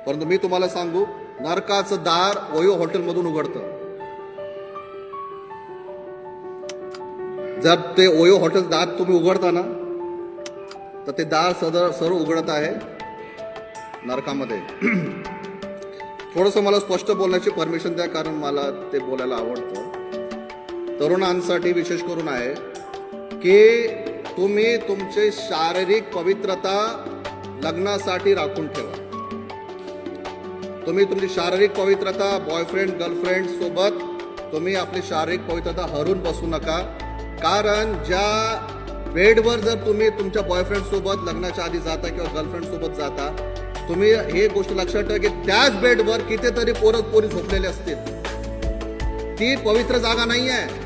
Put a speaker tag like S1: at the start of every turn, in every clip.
S1: परंतु मी तुम्हाला सांगू, नरकाचं दार ओयो हॉटेलमधून उघडतं. जर ते ओयो हॉटेल दार तुम्ही उघडता ना, तर ते दार सर्व उघडत आहे नरकामध्ये. थोडंसं मला स्पष्ट बोलण्याची परमिशन द्या, कारण मला ते बोलायला आवडतं. तरुणांसाठी विशेष करून आहे की तुम्ही तुमचे शारीरिक पवित्रता लग्नासाठी राखून ठेवा. तुम्ही तुमची शारीरिक पवित्रता बॉयफ्रेंड गर्लफ्रेंड सोबत तुम्ही आपली शारीरिक पवित्रता हरून बसू नका. कारण ज्या बेडवर जर तुम्ही तुमच्या बॉयफ्रेंड सोबत लग्नाच्या आधी जाता किंवा गर्लफ्रेंड सोबत जाता, तुम्ही हे गोष्ट लक्षात ठेवा की त्याच बेडवर कितीतरी पोरी झोपलेले असतील. ती पवित्र जागा नाही आहे.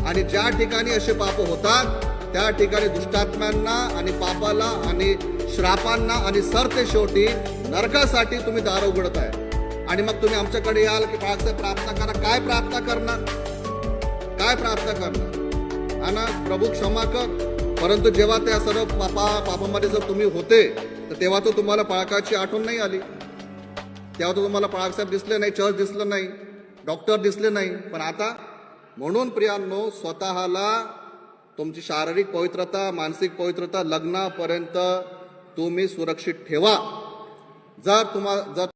S1: आणि ज्या ठिकाणी असे पाप होतात त्या ठिकाणी दुष्टात्म्यांना आणि पापाला आणि श्रापांना आणि सरते शेवटी नरकासाठी तुम्ही दार उघडत आहे. आणि मग तुम्ही आमच्याकडे याल की प्रार्थना करा. काय प्रार्थना करणार? काय प्रार्थना करणार? आणि प्रभू क्षमा कर. परंतु जेव्हा त्या सर्व पापामध्ये जर तुम्ही होते, तर तेव्हा तो तुम्हाला पाळकाची आठवण नाही आली. तेव्हा तो तुम्हाला पाळकसाहेब दिसले नाही, चर्च दिसलं नाही, डॉक्टर दिसले नाही. पण आता म्हणून प्रियांनो, स्वतःला तुमची शारीरिक पवित्रता मानसिक पवित्रता लग्नापर्यंत तुम्ही सुरक्षित ठेवा. जर